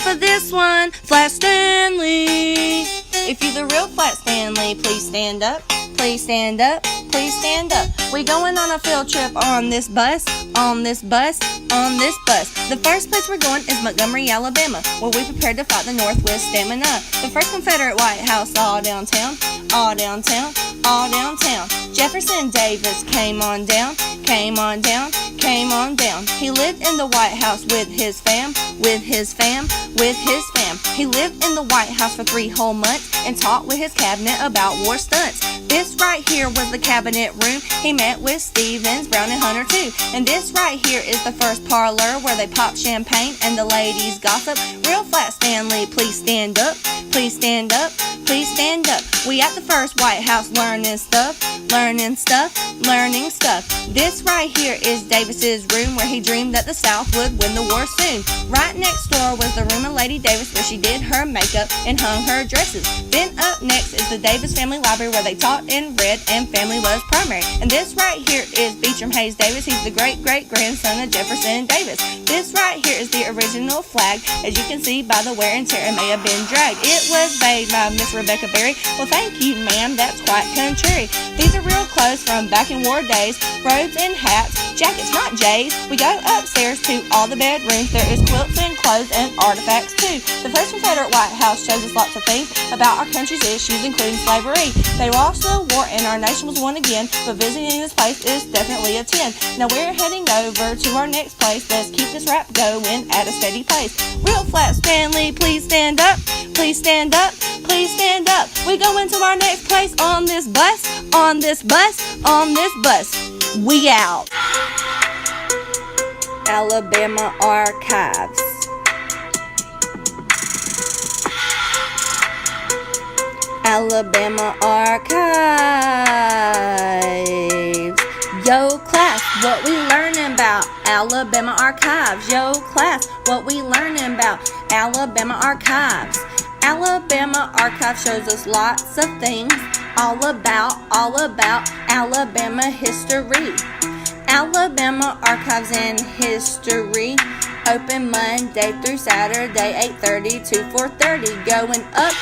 for this one, Flat Stanley. If you're the real Flat Stanley, please stand up. Please stand up. Please stand up. We going on a field trip on this bus, on this bus, on this bus. The first place we're going is Montgomery, Alabama, where we prepared to fight the North with stamina. The first Confederate White House all downtown, all downtown, all downtown. Jefferson Davis came on down, came on down, came on down. He lived in the White House with his fam, with his fam, with his fam. He lived in the White House for 3 whole months and talked with his cabinet about war stunts. This right here was the cabinet room. He met with Stevens, Brown, and Hunter too. And this right here is the first parlor where they pop champagne and the ladies gossip. Real Flat Stanley, please stand up. Please stand up. Please stand up. We at the first White House learning stuff, learning stuff, learning stuff. This right here is Davis's room where he dreamed that the South would win the war soon. Right next door was the room of Lady Davis where she did her makeup and hung her dresses. Then up next is the Davis Family Library where they taught and read and family was primary. And this right here is Beecham Hayes Davis. He's the great-great-grandson of Jefferson Davis. This right here is the original flag. As you can see by the wear and tear, it may have been dragged. It was made by Miss Rebecca Berry. Well, thank you, ma'am. That's quite contrary. These are real clothes from back in war days. Robes and hats, jackets, not J's. We go upstairs to all the bedrooms. There is quilts and clothes and artifacts too. The first Confederate White House shows us lots of things about our country's issues, including slavery. They lost the war and our nation was won again, but visiting this place is definitely a 10. Now we're heading over to our next place. Let's keep this rap going at a steady pace. Real Flat Stanley, please stand up. Please stand up. Please stand up. We go into our next place on this bus, on this bus, on this bus. We out. Alabama Archives. Alabama Archives. Yo class, what we learning about? Alabama Archives. Yo class, what we learning about? Alabama Archives. Alabama Archives shows us lots of things all about Alabama history. Alabama Archives and History. Open Monday through Saturday, 8:30 to 4:30. Going up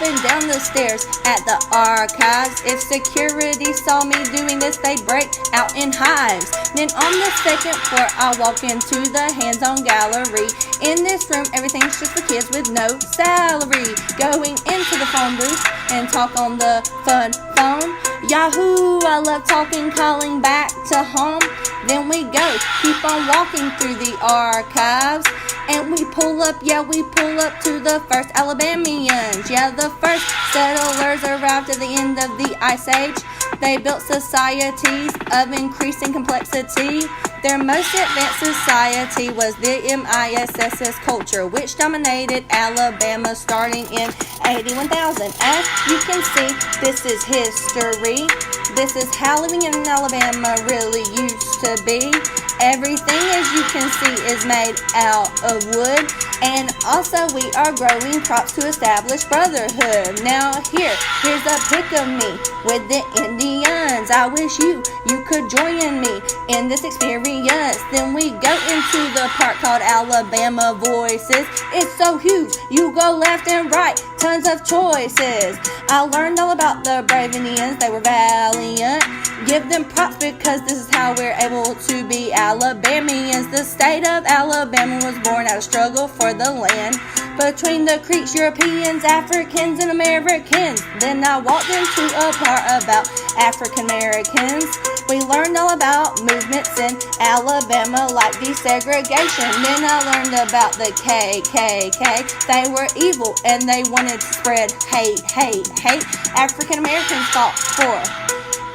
and down the stairs at the archives. If security saw me doing this, they'd break out in hives. Then on the second floor, I walk into the hands-on gallery. In this room, everything's just for kids with no salary. Going into the phone booth and talk on the fun phone. Yahoo, I love talking, calling back to home. Then we go, keep on walking through the archives. And we pull up to the first Alabamians. Yeah, the first settlers arrived at the end of the Ice Age. They built societies of increasing complexity. Their most advanced society was the MISSS culture, which dominated Alabama starting in 81,000. As you can see, this is history. This is how living in Alabama really used to be. Everything, as you can see, is made out of wood. And also we are growing crops to establish brotherhood. Now here's a pic of me with the Indians. I wish you could join me in this experience. Then we go into the part called Alabama Voices. It's so huge, you go left and right, tons of choices. I learned all about the brave Indians, they were valiant. Give them props because this is how we're able to be Alabamians. The state of Alabama was born out of struggle for the land between the Creeks, Europeans, Africans, and Americans. Then I walked into a part about African Americans. We learned all about movements in Alabama like desegregation. Then I learned about the KKK. They were evil and they wanted to spread hate. African Americans fought for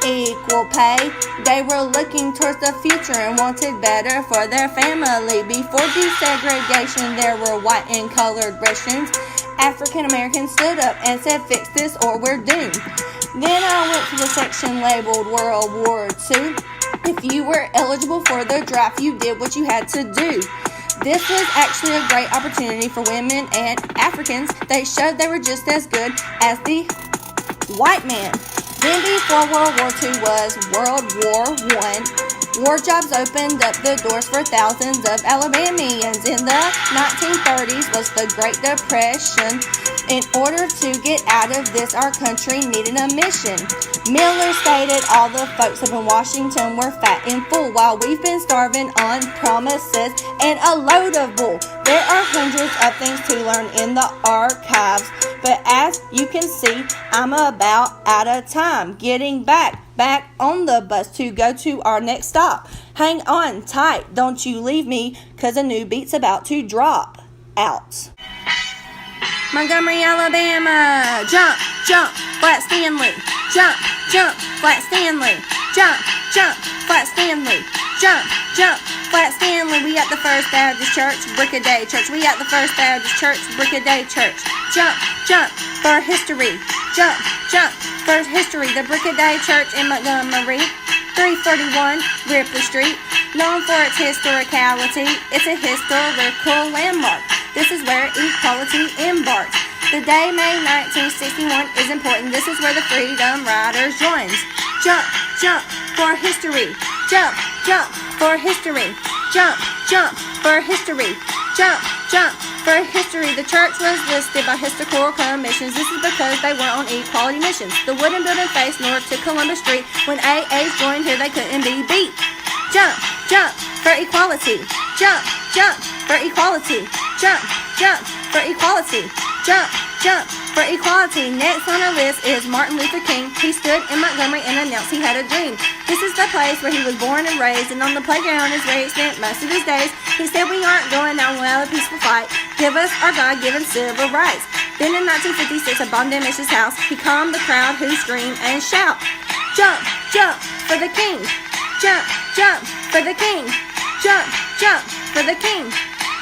equal pay. They were looking towards the future and wanted better for their family. Before desegregation, there were white and colored restrooms. African Americans stood up and said, "Fix this or we're doomed." Then I went to the section labeled World War II. If you were eligible for the draft, you did what you had to do. This was actually a great opportunity for women and Africans. They showed they were just as good as the white man. Then before World War II was World War I. War jobs opened up the doors for thousands of Alabamians. In the 1930s was the Great Depression. In order to get out of this, our country needed a mission. Miller stated all the folks up in Washington were fat and full, while we've been starving on promises and a load of bull. There are hundreds of things to learn in the archives, but as you can see, I'm about out of time. Getting back on the bus to go to our next stop. Hang on tight, don't you leave me, 'cause a new beat's about to drop out. Montgomery, Alabama, jump, jump, flat Stanley, jump, jump, flat Stanley, jump, jump, flat Stanley, jump, jump, flat Stanley. We at the First Baptist Church, Brick a Day Church. We at the First Baptist Church, Brick a Day Church. Jump, jump, for history, jump, jump, for history. The Brick a Day Church in Montgomery, 341 Ripley Street, known for its historicality. It's a historical landmark. This is where equality embarks. The day, May 1961, is important. This is where the Freedom Riders joins. Jump, jump, for history. Jump, jump, for history. Jump, jump, for history. Jump, jump, for history. The church was listed by historical commissions. This is because they were on equality missions. The wooden building faced north to Columbus Street. When AAs joined here, they couldn't be beat. Jump, jump, for equality. Jump, jump, for equality. Jump, jump, for equality. Jump, jump, for equality. Next on our list is Martin Luther King. He stood in Montgomery and announced he had a dream. This is the place where he was born and raised, and on the playground is where he spent most of his days. He said, we aren't going out without a peaceful fight. Give us our God-given civil rights. Then in 1956, a bomb damaged his house. He calmed the crowd who scream and shout. Jump, jump, for the king. Jump, jump, for the king. Jump, jump, for the king.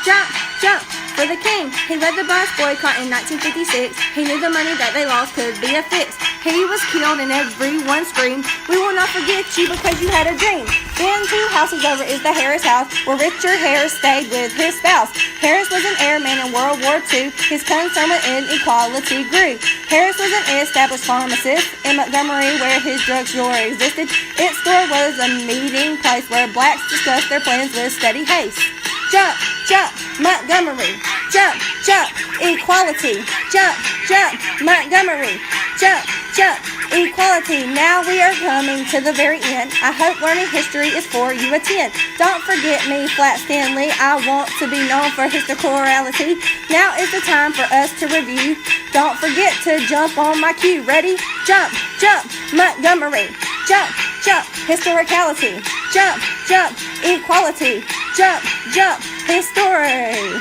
Jump, jump, for the king. He led the bus boycott in 1956. He knew the money that they lost could be a fix. He was killed and everyone screamed, we will not forget you because you had a dream. Then 2 houses over is the Harris house, where Richard Harris stayed with his spouse. Harris was an airman in World War II. His concern with inequality grew. Harris was an established pharmacist in Montgomery, where his drugstore existed. Its store was a meeting place where blacks discussed their plans with steady haste. Jump, jump, Montgomery. Jump, jump, equality. Jump, jump, Montgomery. Jump, jump, equality. Now we are coming to the very end. I hope learning history is for you a 10. Don't forget me, Flat Stanley. I want to be known for historicality. Now is the time for us to review. Don't forget to jump on my cue. Ready? Jump, jump, Montgomery. Jump, jump, historicality. Jump, jump, equality. Jump, jump, history.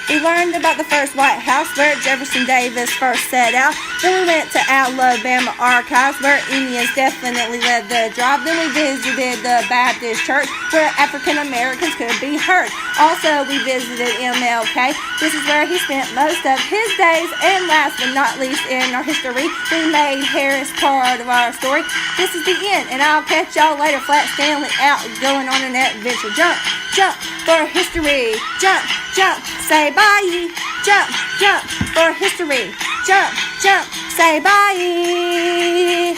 We learned about the first White House, where Jefferson Davis first set out. Then we went to Alabama archives, where Indians definitely led the drive. Then we visited the Baptist church, where African Americans could be heard. Also, we visited MLK. This is where he spent most of his days. And last but not least in our history, we made Harris part of our story. This is the end, and I'll catch y'all later. Flat Stanley out, going on an adventure. Jump, jump, for history. Jump, jump, say bye. Jump, jump, for history. Jump, jump, say bye.